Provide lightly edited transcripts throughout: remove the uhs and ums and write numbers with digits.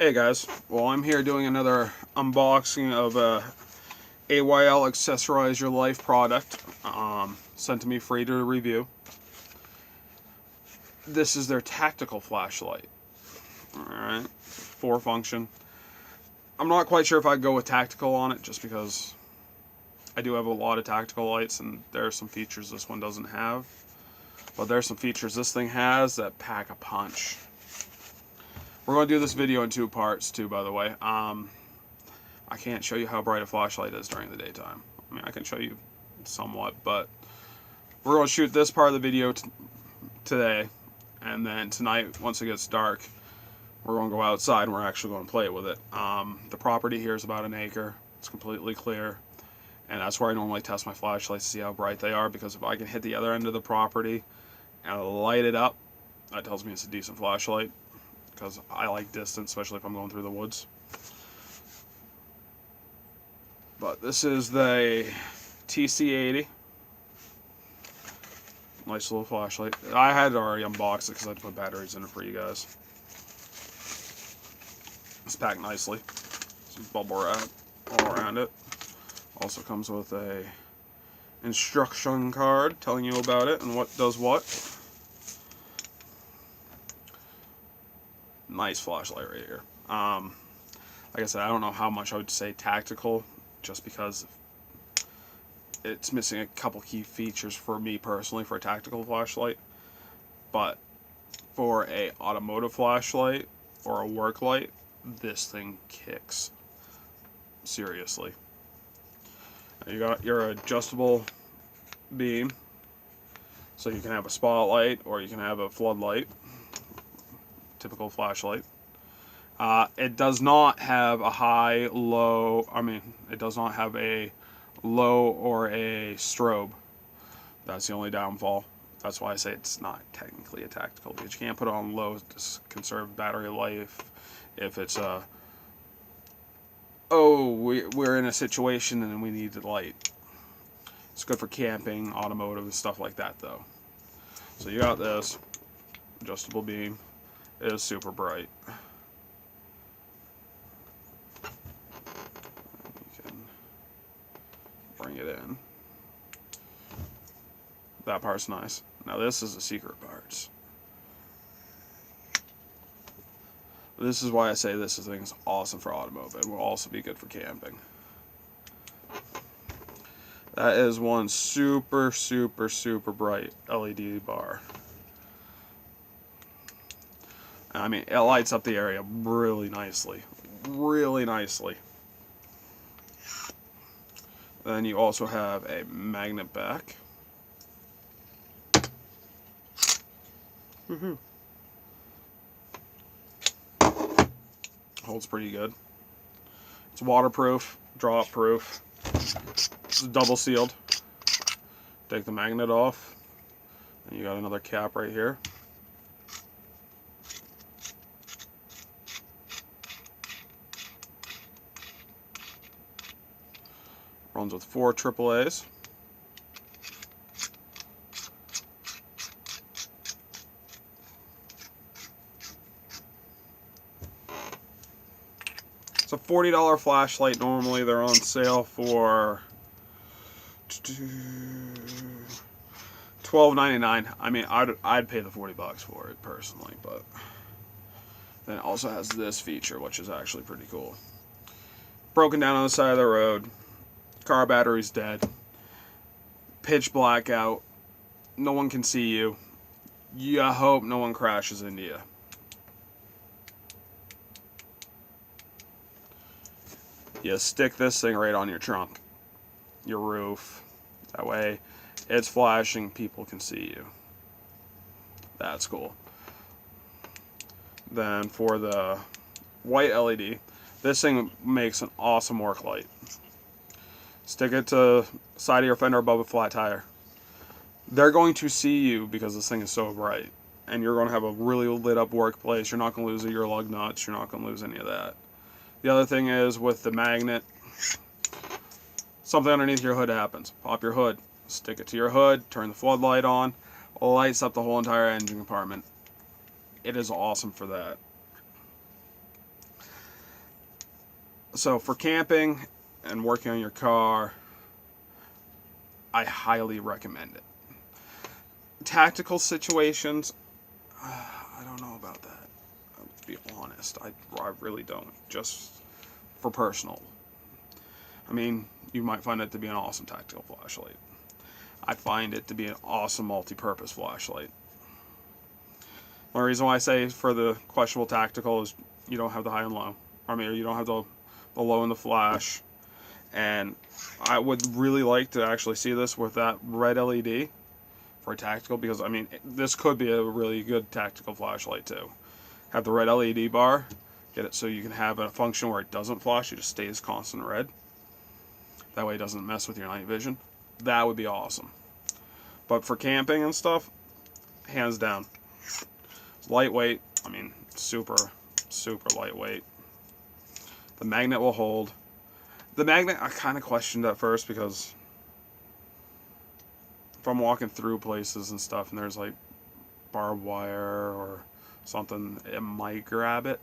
Hey guys, well I'm here doing another unboxing of a AYL Accessorize Your Life product, sent to me free to review. This is their tactical flashlight. Alright, 4-function. I'm not quite sure if I'd go with tactical on it, just because I do have a lot of tactical lights and there are some features this one doesn't have. But there's some features this thing has that pack a punch. We're going to do this video in 2 parts too, by the way. I can't show you how bright a flashlight is during the daytime. I mean, I can show you somewhat, but we're going to shoot this part of the video today, and then tonight, once it gets dark, we're going to go outside and we're actually going to play with it. The property here is about 1 acre. It's completely clear, and that's where I normally test my flashlights to see how bright they are, because if I can hit the other end of the property and light it up, that tells me it's a decent flashlight, because I like distance, especially if I'm going through the woods. But this is the TC80. Nice little flashlight. I had already unboxed it because I had to put batteries in it for you guys. It's packed nicely. Some bubble wrap all around it. Also comes with a instruction card telling you about it and what does what. Nice flashlight right here. Like I said, I don't know how much I would say tactical, just because it's missing a couple key features for me personally for a tactical flashlight. But for a automotive flashlight or a work light, this thing kicks. Seriously. You got your adjustable beam, so you can have a spotlight or you can have a floodlight. Typical flashlight. It does not have a high, low, it does not have a low or a strobe. That's the only downfall. That's why I say it's not technically a tactical, because you can't put it on low to conserve battery life. If it's we're in a situation and we need the light. It's good for camping, automotive, and stuff like that though. So you got this adjustable beam. It is super bright. You can bring it in. That part's nice. Now this is the secret parts. This is why I say this thing is awesome for automotive. It will also be good for camping. That is one super, super, super bright LED bar. I mean, it lights up the area really nicely. Really nicely. Then you also have a magnet back. Holds pretty good. It's waterproof, drop proof. It's double sealed. Take the magnet off. And you got another cap right here. Runs with 4 AAAs. It's a $40 flashlight. Normally they're on sale for $12.99. I mean, I'd pay the $40 for it personally, but then it also has this feature, which is actually pretty cool. Broken down on the side of the road. Car battery's dead. Pitch blackout. No one can see you. You hope no one crashes into you. You stick this thing right on your trunk, your roof. That way it's flashing, people can see you. That's cool. Then for the white LED, this thing makes an awesome work light. Stick it to the side of your fender above a flat tire. They're going to see you because this thing is so bright. And you're going to have a really lit up workplace. You're not going to lose your lug nuts. You're not going to lose any of that. The other thing is with the magnet, something underneath your hood happens. Pop your hood. Stick it to your hood. Turn the floodlight on. Lights up the whole entire engine compartment. It is awesome for that. So for camping and working on your car, I highly recommend it. Tactical situations, I don't know about that. To be honest, I really don't. Just for personal. I mean, you might find it to be an awesome tactical flashlight. I find it to be an awesome multi-purpose flashlight. The reason why I say for the questionable tactical is you don't have the high and low. I mean, you don't have the low and the flash. And I would really like to actually see this with that red LED for a tactical, because I mean, this could be a really good tactical flashlight too. Have the red LED bar, get it so you can have a function where it doesn't flash, it just stays constant red. That way it doesn't mess with your night vision. That would be awesome. But for camping and stuff, hands down. It's lightweight, I mean, super lightweight. The magnet will hold. The magnet, I kind of questioned at first, because if I'm walking through places and stuff and there's like barbed wire or something, it might grab it.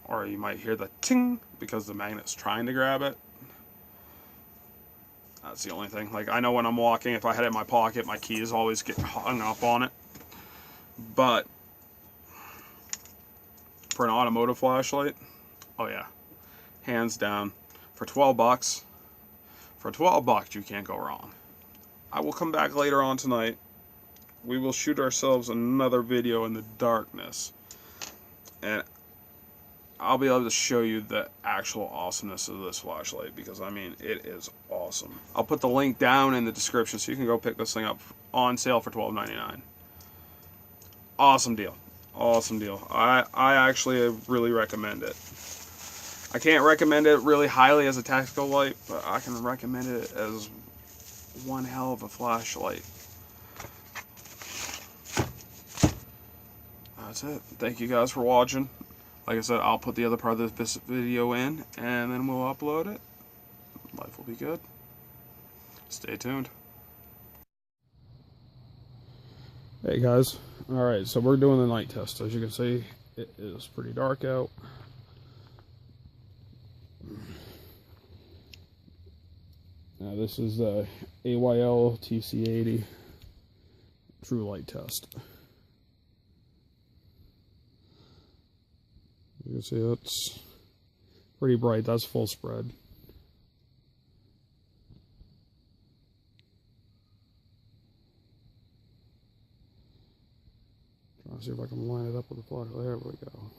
Or you might hear the ting because the magnet's trying to grab it. That's the only thing. Like, I know when I'm walking, if I had it in my pocket, my keys always get hung up on it. But for an automotive flashlight, oh yeah, hands down. For 12 bucks, you can't go wrong. I will come back later on tonight. We will shoot ourselves another video in the darkness, and I'll be able to show you the actual awesomeness of this flashlight, because I mean, it is awesome. I'll put the link down in the description so you can go pick this thing up on sale for $12.99. Awesome deal. Awesome deal. I actually really recommend it. I can't recommend it really highly as a tactical light, but I can recommend it as one hell of a flashlight. That's it. Thank you guys for watching. Like I said, I'll put the other part of this video in, and then we'll upload it. Life will be good. Stay tuned. Hey guys. Alright, so we're doing the night test. As you can see, it is pretty dark out. Now this is the AYL TC80 true light test. You can see it's pretty bright. That's full spread. Trying to see if I can line it up with the flashlight. There we go.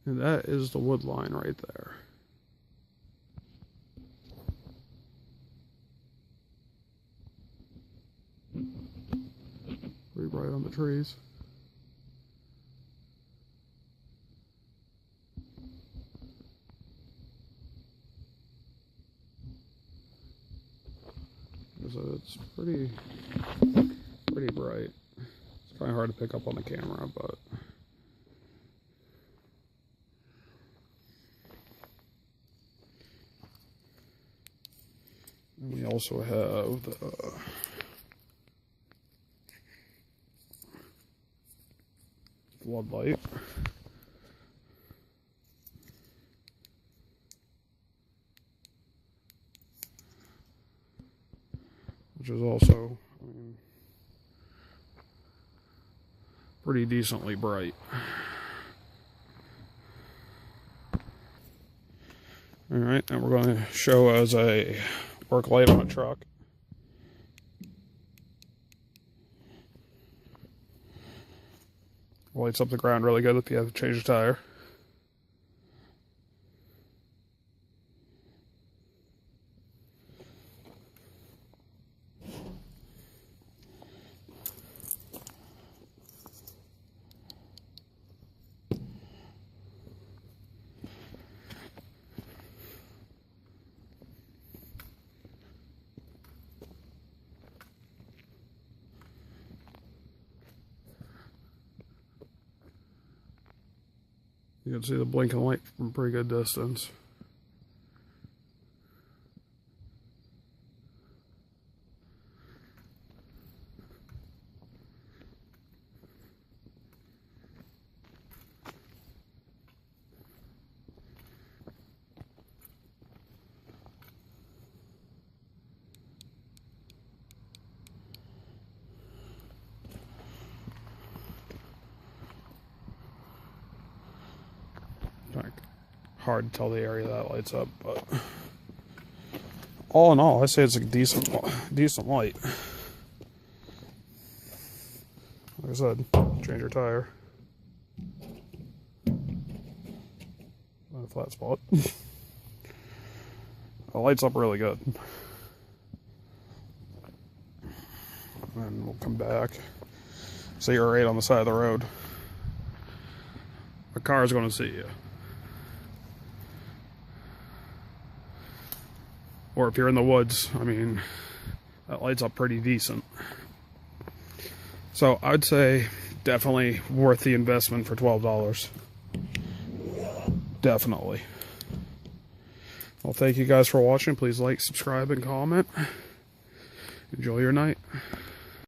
And that is the wood line right there. Pretty bright on the trees. So it's pretty bright. It's kind of hard to pick up on the camera, but and we also have the floodlight. Which is also, I mean, pretty decently bright. Alright, and we're going to show as a work light on a truck. Lights up the ground really good if you have to change a tire. You can see the blinking light from a pretty good distance. Hard to tell the area that lights up, but all in all, I say it's a decent light. Like I said, change your tire. Not a flat spot. It lights up really good. And we'll come back. So you're right on the side of the road. The car is going to see you. Or if you're in the woods, I mean, that lights up pretty decent. So I'd say definitely worth the investment for $12. Definitely. Well, thank you guys for watching. Please like, subscribe, and comment. Enjoy your night.